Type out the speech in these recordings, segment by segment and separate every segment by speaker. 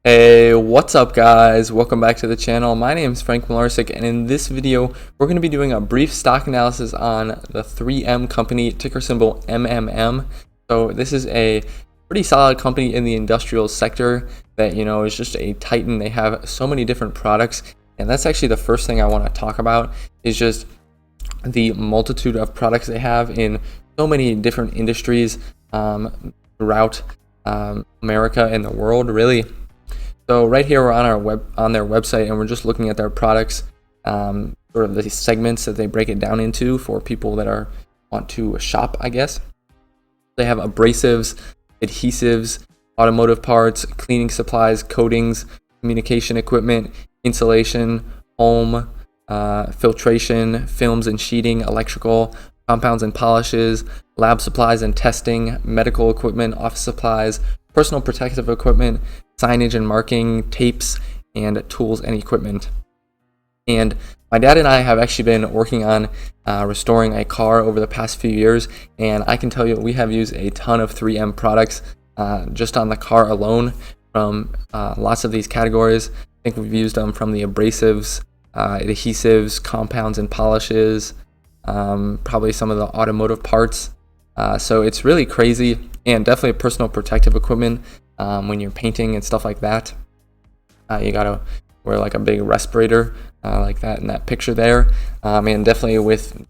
Speaker 1: Hey, what's up guys? Welcome back to the channel. My name is Frank Mularcik, and in this video we're going to be doing a brief stock analysis on the 3M company, ticker symbol MMM. So this is a pretty solid company in the industrial sector that, is just a titan. They have so many different products, and that's actually the first thing I want to talk about is just the multitude of products they have in so many different industries throughout America and the world, really. So right here we're on their website, and we're just looking at their products, sort of the segments that they break it down into for people that want to shop, I guess. They have abrasives, adhesives, automotive parts, cleaning supplies, coatings, communication equipment, insulation, home, filtration, films and sheeting, electrical, compounds and polishes, lab supplies and testing, medical equipment, office supplies, personal protective equipment, signage and marking, tapes, and tools and equipment. And my dad and I have actually been working on restoring a car over the past few years, and I can tell you we have used a ton of 3M products just on the car alone from lots of these categories. I think we've used them from the abrasives, adhesives, compounds and polishes, probably some of the automotive parts. So it's really crazy, and definitely personal protective equipment when you're painting and stuff like that. You gotta wear like a big respirator like that in that picture there, and definitely with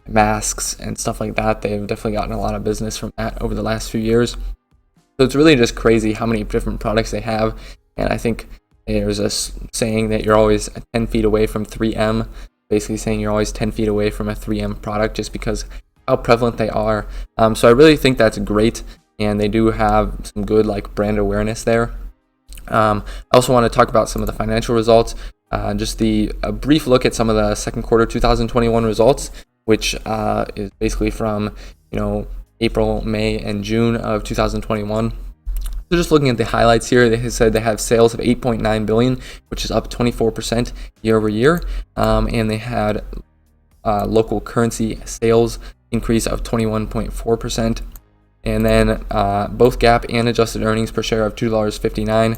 Speaker 1: masks and stuff like that. They've definitely gotten a lot of business from that over the last few years. So it's really just crazy how many different products they have, and I think there's a saying that you're always 10 feet away from 3M, basically saying you're always 10 feet away from a 3M product just because how prevalent they are. So I really think that's great, and they do have some good brand awareness there. I also want to talk about some of the financial results, just a brief look at some of the second quarter 2021 results, which is basically from April, May, and June of 2021. So just looking at the highlights here, they said they have sales of $8.9 billion, which is up 24% year over year, and they had local currency sales increase of 21.4%, and then both GAAP and adjusted earnings per share of $2.59,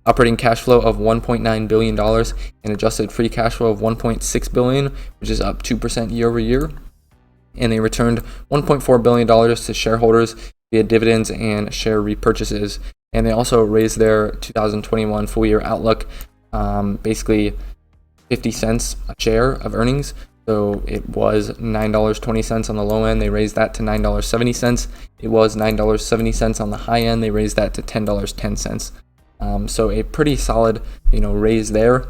Speaker 1: operating cash flow of $1.9 billion, and adjusted free cash flow of $1.6 billion, which is up 2% year over year. And they returned $1.4 billion to shareholders via dividends and share repurchases. And they also raised their 2021 full year outlook, basically 50 cents a share of earnings. So it was $9.20 on the low end. They raised that to $9.70. It was $9.70 on the high end. They raised that to $10.10. So a pretty solid, raise there.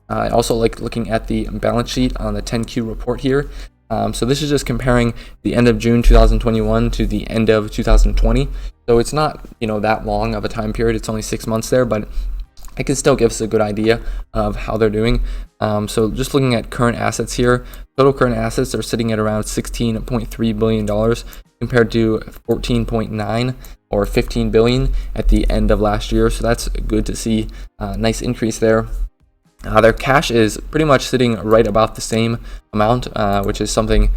Speaker 1: I also like looking at the balance sheet on the 10Q report here. So this is just comparing the end of June 2021 to the end of 2020. So it's not, that long of a time period. It's only 6 months there, but it can still give us a good idea of how they're doing. So just looking at current assets here, total current assets are sitting at around $16.3 billion compared to 14.9 or 15 billion at the end of last year. So that's good to see. Nice increase there. Their cash is pretty much sitting right about the same amount, which is something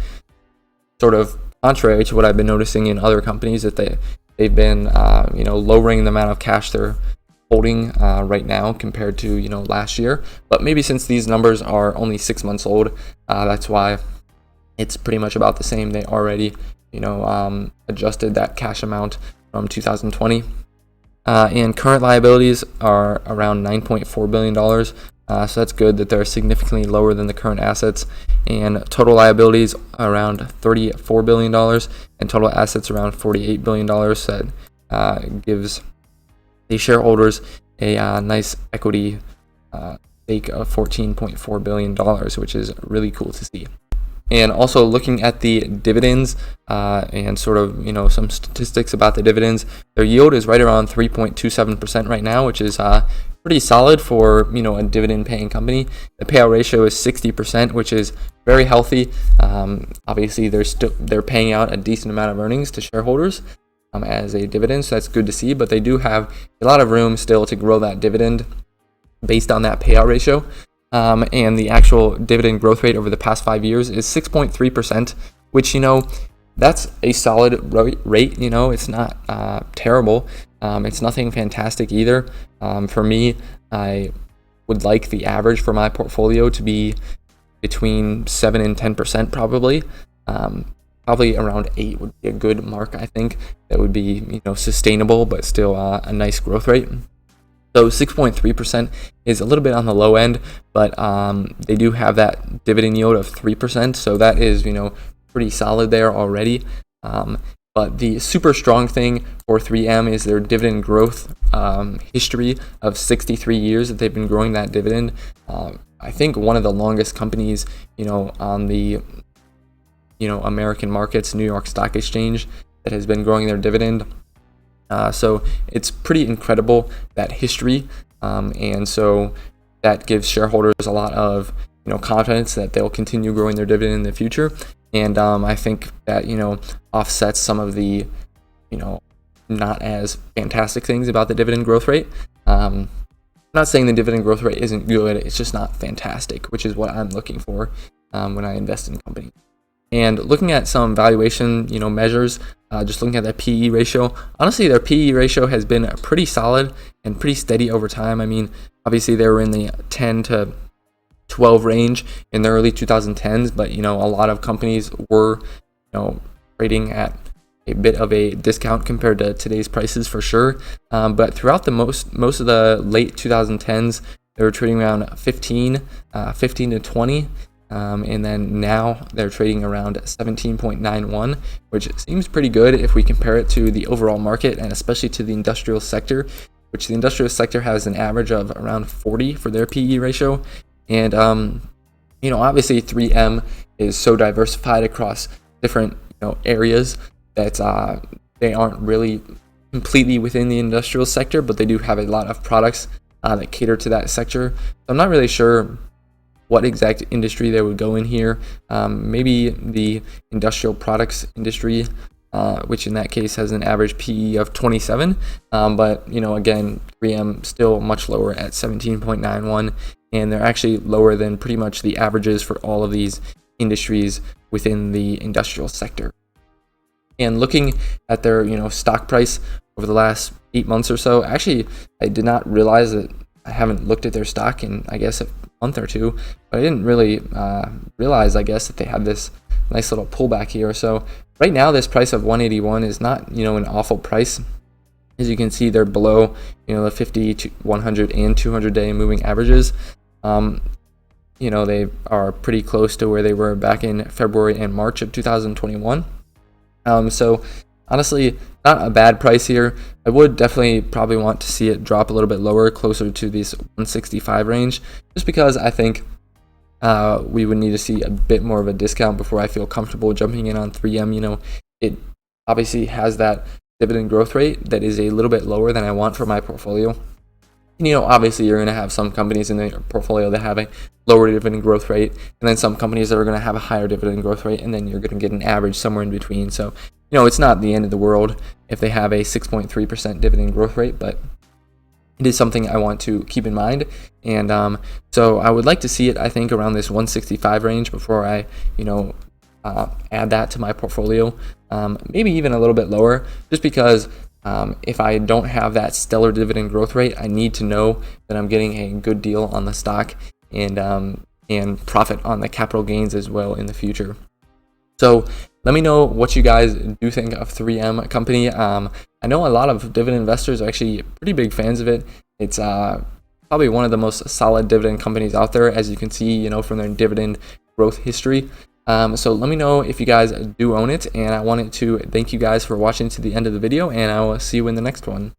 Speaker 1: sort of contrary to what I've been noticing in other companies, that they've been lowering the amount of cash they're holding right now compared to last year. But maybe since these numbers are only 6 months old, that's why it's pretty much about the same. They already adjusted that cash amount from 2020, and current liabilities are around $9.4 billion. So that's good that they're significantly lower than the current assets, and total liabilities around $34 billion and total assets around $48 billion. So that gives the shareholders a nice equity stake of $14.4 billion, which is really cool to see. And also looking at the dividends and sort of some statistics about the dividends, their yield is right around 3.27% right now, which is pretty solid for a dividend paying company. The payout ratio is 60%, which is very healthy. Obviously they're paying out a decent amount of earnings to shareholders as a dividend, so that's good to see. But they do have a lot of room still to grow that dividend based on that payout ratio. And the actual dividend growth rate over the past 5 years is 6.3%, which that's a solid rate. It's not terrible. It's nothing fantastic either. For me, I would like the average for my portfolio to be between 7 and 10% probably. Probably around 8 would be a good mark, I think. That would be, sustainable, but still a nice growth rate. So 6.3% is a little bit on the low end, but they do have that dividend yield of 3%. So that is, pretty solid there already. But the super strong thing for 3M is their dividend growth history of 63 years that they've been growing that dividend. I think one of the longest companies, on the, American markets, New York Stock Exchange, that has been growing their dividend. So it's pretty incredible, that history. And so that gives shareholders a lot of, confidence that they'll continue growing their dividend in the future. And I think that, offsets some of the, not as fantastic things about the dividend growth rate. I'm not saying the dividend growth rate isn't good, it's just not fantastic, which is what I'm looking for when I invest in companies. And looking at some valuation, measures, just looking at that PE ratio, honestly, their PE ratio has been pretty solid and pretty steady over time. I mean, obviously they were in the 10 to 12 range in the early 2010s, but a lot of companies were trading at a bit of a discount compared to today's prices for sure. But throughout the most of the late 2010s, they were trading around 15 to 20. And then now they're trading around 17.91, which seems pretty good if we compare it to the overall market and especially to the industrial sector, which the industrial sector has an average of around 40 for their PE ratio. And, obviously 3M is so diversified across different, areas that they aren't really completely within the industrial sector, but they do have a lot of products that cater to that sector. So I'm not really sure what exact industry they would go in here. Maybe the industrial products industry, which in that case has an average PE of 27. But, again, 3M still much lower at 17.91. And they're actually lower than pretty much the averages for all of these industries within the industrial sector. And looking at their, stock price over the last 8 months or so, actually, I did not realize that. I haven't looked at their stock in, I guess, a month or two, but I didn't really realize, I guess, that they had this nice little pullback here. So right now, this price of 181 is not, an awful price. As you can see, they're below, the 50, 100, and 200-day moving averages. They are pretty close to where they were back in February and March of 2021. So honestly, not a bad price here. I would definitely probably want to see it drop a little bit lower, closer to this 165 range, just because I think we would need to see a bit more of a discount before I feel comfortable jumping in on 3M. It obviously has that dividend growth rate that is a little bit lower than I want for my portfolio. Obviously you're going to have some companies in your portfolio that have a lower dividend growth rate, and then some companies that are going to have a higher dividend growth rate, and then you're going to get an average somewhere in between. So, it's not the end of the world if they have a 6.3% dividend growth rate, but it is something I want to keep in mind. And so I would like to see it, I think, around this 165 range before I, add that to my portfolio. Maybe even a little bit lower, just because if I don't have that stellar dividend growth rate, I need to know that I'm getting a good deal on the stock and profit on the capital gains as well in the future. So let me know what you guys do think of 3M company. I know a lot of dividend investors are actually pretty big fans of it. It's probably one of the most solid dividend companies out there, as you can see, from their dividend growth history. So let me know if you guys do own it, and I wanted to thank you guys for watching to the end of the video, and I will see you in the next one.